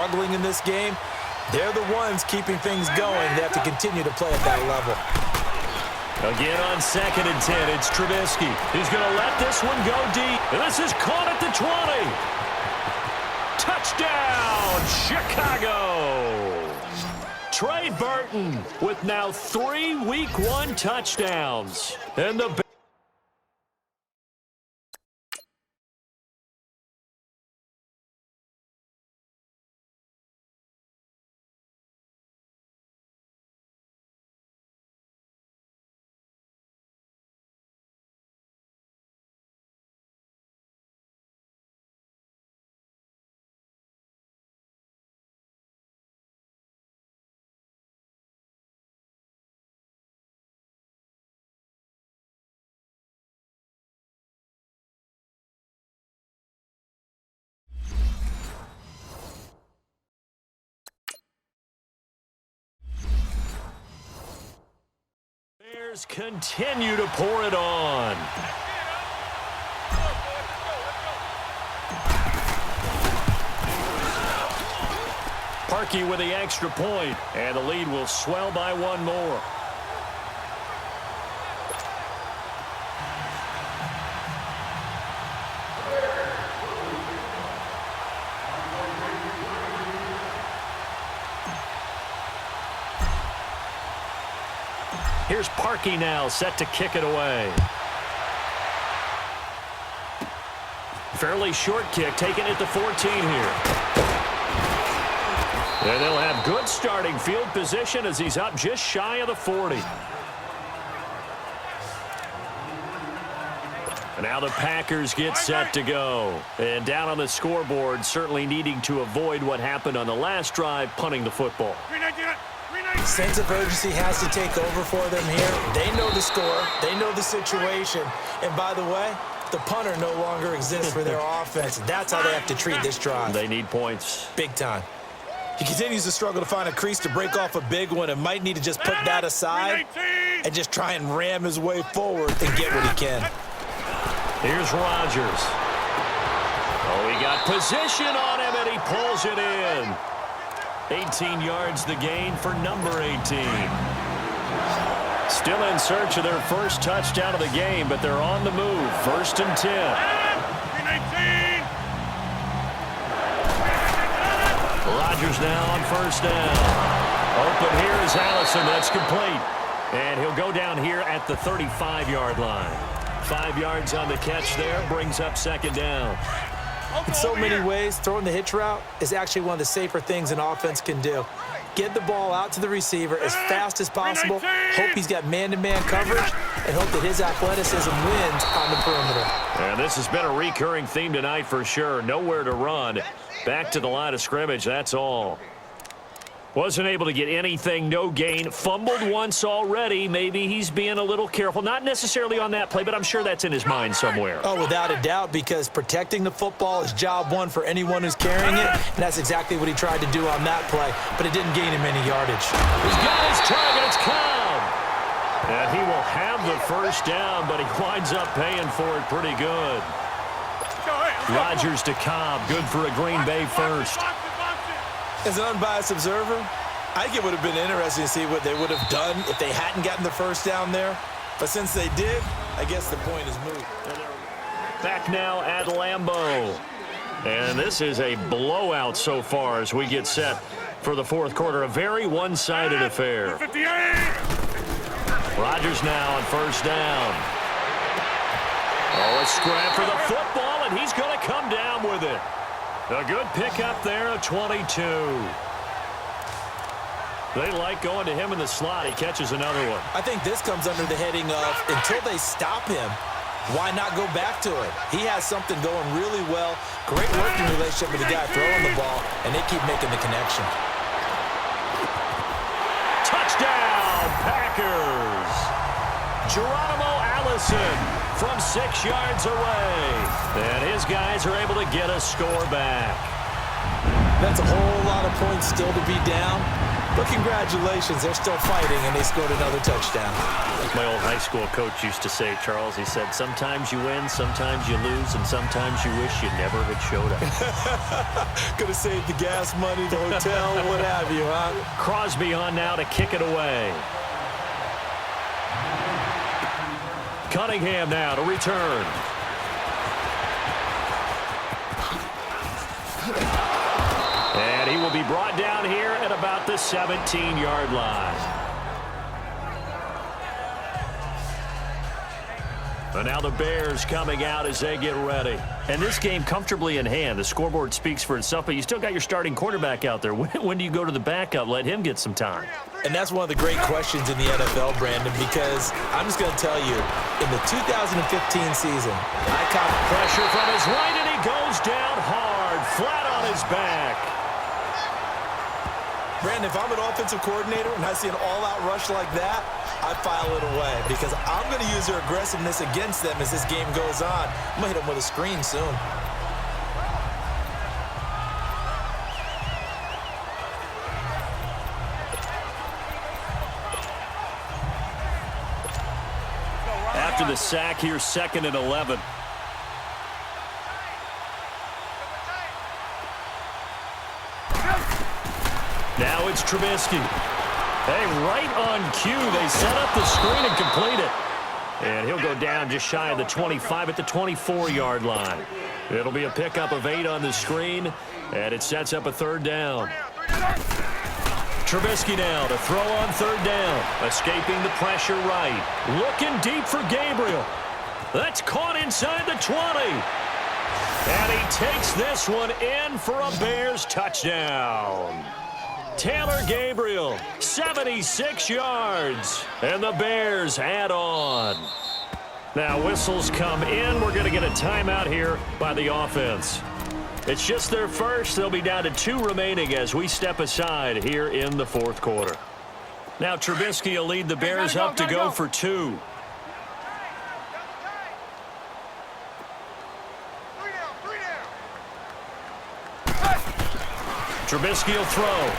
struggling in this game, they're the ones keeping things going. They have to continue to play at that level. Again on 2nd and 10, it's Trubisky. He's going to let this one go deep. And this is caught at the 20. Touchdown, Chicago. Trey Burton with now 3 Week 1 touchdowns. And the Bears continue to pour it on. Parkey with the extra point, and the lead will swell by 1 more. Here's Parkey now, set to kick it away. Fairly short kick, taking it to 14 here. And they'll have good starting field position as he's up just shy of the 40. And now the Packers get set to go. And down on the scoreboard, certainly needing to avoid what happened on the last drive, punting the football. Sense of urgency has to take over for them here. They know the score. They know the situation. And by the way, the punter no longer exists for their offense. That's how they have to treat this drive. They need points. Big time. He continues to struggle to find a crease to break off a big one and might need to just put that aside and just try and ram his way forward and get what he can. Here's Rodgers. Oh, he got position on him, and he pulls it in. 18 yards the gain for number 18. Still in search of their first touchdown of the game, but they're on the move. 1st and 10. Rodgers now on 1st down. Open here is Allison. That's complete. And he'll go down here at the 35-yard line. 5 yards on the catch there, brings up 2nd down. In so many ways, throwing the hitch route is actually one of the safer things an offense can do. Get the ball out to the receiver as fast as possible, hope he's got man-to-man coverage, and hope that his athleticism wins on the perimeter. And this has been a recurring theme tonight for sure. Nowhere to run. Back to the line of scrimmage, that's all. Wasn't able to get anything, no gain. Fumbled once already. Maybe he's being a little careful. Not necessarily on that play, but I'm sure that's in his mind somewhere. Oh, without a doubt, because protecting the football is job one for anyone who's carrying it, and that's exactly what he tried to do on that play, but it didn't gain him any yardage. He's got his target. It's Cobb. And he will have the 1st down, but he winds up paying for it pretty good. Rodgers to Cobb. Good for a Green Bay 1st. As an unbiased observer, I think it would have been interesting to see what they would have done if they hadn't gotten the 1st down there. But since they did, I guess the point is moot. Back now at Lambeau. And this is a blowout so far as we get set for the 4th quarter. A very one-sided affair. Rodgers now on 1st down. Oh, a scrap for the football, and he's going to come down with it. A good pickup there of 22. They like going to him in the slot. He catches another one. I think this comes under the heading of until they stop him, why not go back to it? He has something going really well. Great working relationship with the guy throwing the ball, and they keep making the connection. Touchdown, Packers. Geronimo Allison from 6 yards away. And his guys are able to get a score back. That's a whole lot of points still to be down. But congratulations, they're still fighting, and they scored another touchdown. Like my old high school coach used to say, Charles, he said, sometimes you win, sometimes you lose, and sometimes you wish you never had showed up. Could have saved the gas money, the hotel, what have you, huh? Crosby on now to kick it away. Cunningham now to return. And he will be brought down here at about the 17-yard line. But now the Bears coming out as they get ready. And this game comfortably in hand. The scoreboard speaks for itself, but you still got your starting quarterback out there. When do you go to the backup? Let him get some time. And that's one of the great questions in the NFL, Brandon, because I'm just going to tell you, in the 2015 season, I caught pressure from his right, and he goes down hard, flat on his back. Brandon, if I'm an offensive coordinator and I see an all-out rush like that, I file it away because I'm going to use their aggressiveness against them as this game goes on. I'm going to hit them with a screen soon. After the sack, here's 2nd and 11. Now it's Trubisky. Hey, right on cue, they set up the screen and complete it. And he'll go down just shy of the 25 at the 24-yard line. It'll be a pickup of 8 on the screen, and it sets up a 3rd down. Trubisky now to throw on 3rd down. Escaping the pressure right. Looking deep for Gabriel. That's caught inside the 20. And he takes this one in for a Bears touchdown. Taylor Gabriel, 76 yards. And the Bears add on. Now whistles come in. We're going to get a timeout here by the offense. It's just their first. They'll be down to 2 remaining as we step aside here in the 4th quarter. Now Trubisky will lead the Bears up to go for 2. Trubisky will throw.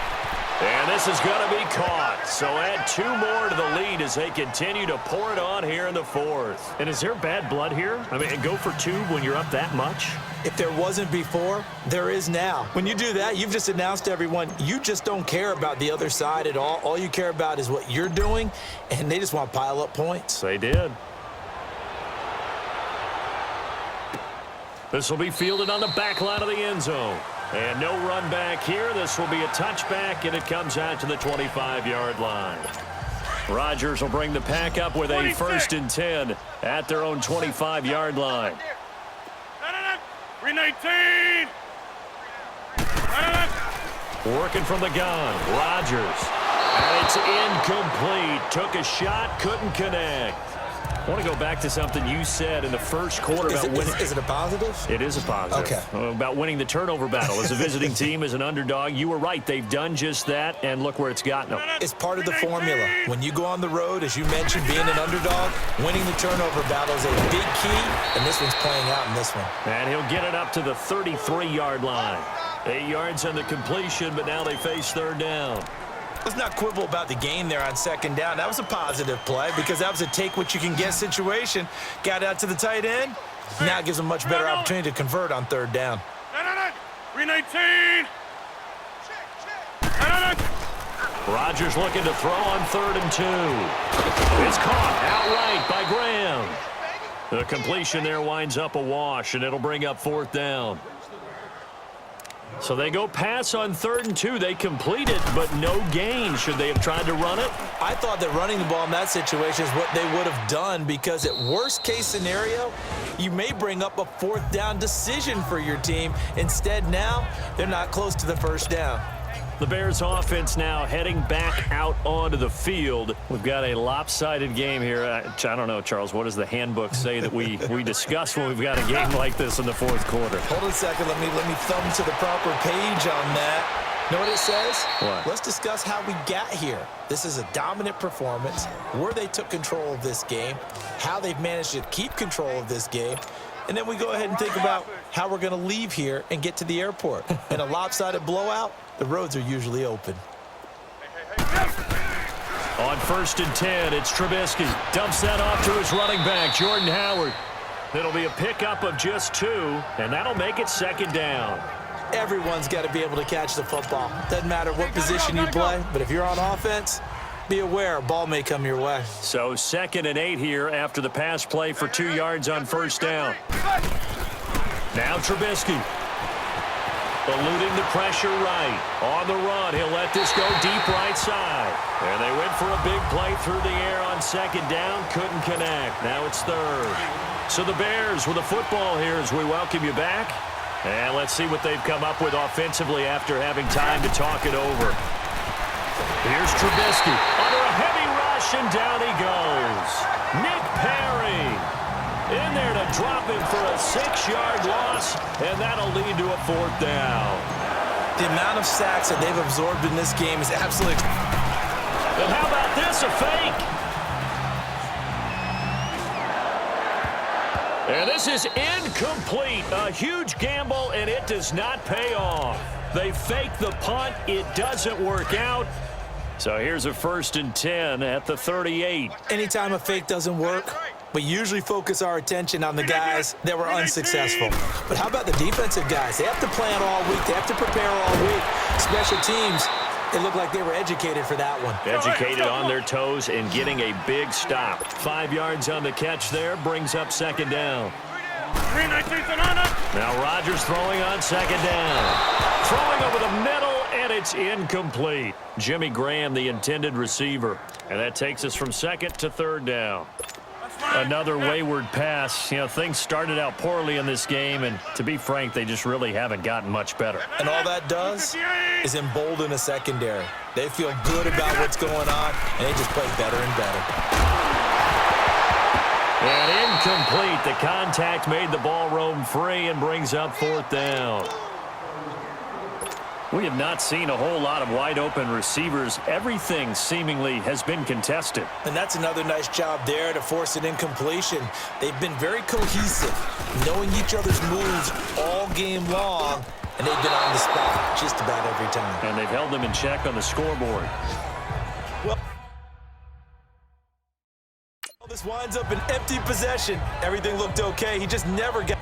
And this is going to be caught. So add 2 more to the lead as they continue to pour it on here in the 4th. And is there bad blood here? I mean, go for 2 when you're up that much? If there wasn't before, there is now. When you do that, you've just announced to everyone, you just don't care about the other side at all. All you care about is what you're doing, and they just want to pile up points. They did. This will be fielded on the back line of the end zone. And no run back here. This will be a touchback, and it comes out to the 25-yard line. Rodgers will bring the pack up with a 1st and 10 at their own 25-yard line. 319. Working from the gun, Rodgers. And it's incomplete. Took a shot, couldn't connect. I want to go back to something you said in the first quarter about winning. Is it a positive? It is a positive. Okay. About winning the turnover battle. As a visiting team, as an underdog, you were right. They've done just that, and look where it's gotten them. It's part of the formula. When you go on the road, as you mentioned, being an underdog, winning the turnover battle is a big key, and this one's playing out in this one. And he'll get it up to the 33-yard line. 8 yards on the completion, but now they face 3rd down. Let's not quibble about the game there on 2nd down. That was a positive play because that was a take-what-you-can-get situation. Got out to the tight end. Now it gives them a much better opportunity to convert on 3rd down. 319. Rodgers looking to throw on 3rd and 2. It's caught outright by Graham. The completion there winds up a wash, and it'll bring up 4th down. So they go pass on 3rd and 2. They complete it, but no gain. Should they have tried to run it? I thought that running the ball in that situation is what they would have done because at worst-case scenario, you may bring up a 4th down decision for your team. Instead, now, they're not close to the 1st down. The Bears offense now heading back out onto the field. We've got a lopsided game here. I don't know, Charles, what does the handbook say that we discuss when we've got a game like this in the 4th quarter? Hold on a second. Let me thumb to the proper page on that. Know what it says? What? Let's discuss how we got here. This is a dominant performance, where they took control of this game, how they've managed to keep control of this game, and then we go ahead and think about how we're going to leave here and get to the airport. In a lopsided blowout, the roads are usually open. On 1st and 10, it's Trubisky. Dumps that off to his running back, Jordan Howard. It'll be a pickup of just 2, and that'll make it 2nd down. Everyone's got to be able to catch the football. Doesn't matter what position you play, but if you're on offense, be aware a ball may come your way. So 2nd and 8 here after the pass play for 2 yards on 1st down. Now Trubisky. Eluding the pressure right. On the run, he'll let this go deep right side. And they went for a big play through the air on 2nd down. Couldn't connect. Now it's 3rd. So the Bears with the football here as we welcome you back. And let's see what they've come up with offensively after having time to talk it over. Here's Trubisky under a heavy rush, and down he goes. Nick Perry in there to drop him for a 6-yard loss, and that'll lead to a 4th down. The amount of sacks that they've absorbed in this game is absolutely... And how about this, a fake? And this is incomplete. A huge gamble, and it does not pay off. They fake the punt. It doesn't work out. So here's a 1st and 10 at the 38. Anytime a fake doesn't work, we usually focus our attention on the guys that were unsuccessful. But how about the defensive guys? They have to plan all week. They have to prepare all week. Special teams, it looked like they were educated for that one. Educated on their toes and getting a big stop. 5 yards on the catch there brings up 2nd down. Now Rodgers throwing on 2nd down. Throwing over the middle, and it's incomplete. Jimmy Graham, the intended receiver. And that takes us from 2nd to 3rd down. Another wayward pass. You know, things started out poorly in this game, and to be frank, they just really haven't gotten much better. And all that does is embolden a secondary. They feel good about what's going on, and they just play better and better. And incomplete. The contact made the ball roam free and brings up 4th down. We have not seen a whole lot of wide-open receivers. Everything seemingly has been contested. And that's another nice job there to force an incompletion. They've been very cohesive, knowing each other's moves all game long, and they've been on the spot just about every time. And they've held them in check on the scoreboard. Well, this winds up an empty possession. Everything looked okay. He just never got...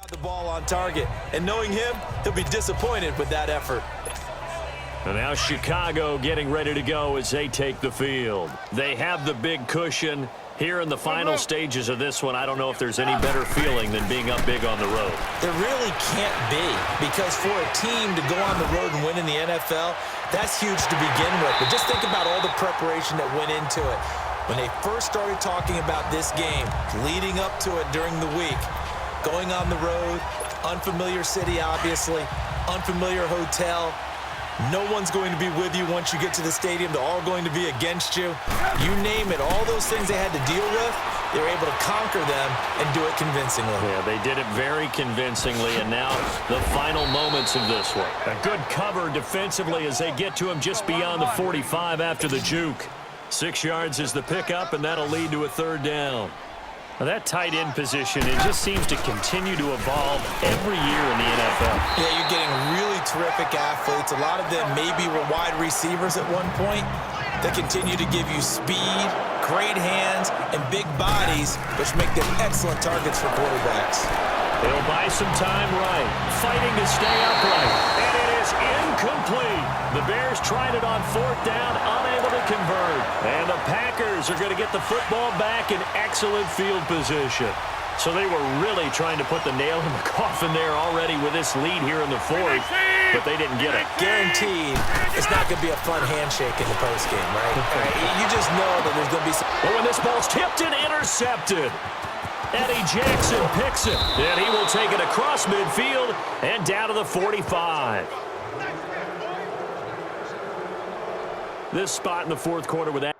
the ball on target, and knowing him, he'll be disappointed with that effort. And now Chicago getting ready to go as they take the field. They have the big cushion. Here in the final stages of this one, I don't know if there's any better feeling than being up big on the road. There really can't be, because for a team to go on the road and win in the NFL, that's huge to begin with. But just think about all the preparation that went into it. When they first started talking about this game, leading up to it during the week, going on the road, unfamiliar city, obviously, unfamiliar hotel. No one's going to be with you once you get to the stadium. They're all going to be against you. You name it, all those things they had to deal with, they were able to conquer them and do it convincingly. Yeah, they did it very convincingly, and now the final moments of this one. A good cover defensively as they get to him just beyond the 45 after the juke. 6 yards is the pickup, and that'll lead to a 3rd down. Now that tight end position, it just seems to continue to evolve every year in the NFL. Yeah, you're getting really terrific athletes. A lot of them maybe were wide receivers at one point that continue to give you speed, great hands, and big bodies, which make them excellent targets for quarterbacks. They'll buy some time right, fighting to stay upright, and it is incomplete. The Bears tried it on 4th down, unable to convert. And the Packers are going to get the football back in excellent field position. So they were really trying to put the nail in the coffin there already with this lead here in the 4th, but they didn't get it. Guaranteed, it's not going to be a fun handshake in the postgame, right? You just know that there's going to be some... But when this ball's tipped and intercepted, Eddie Jackson picks it, and he will take it across midfield and down to the 45. This spot in the 4th quarter with that.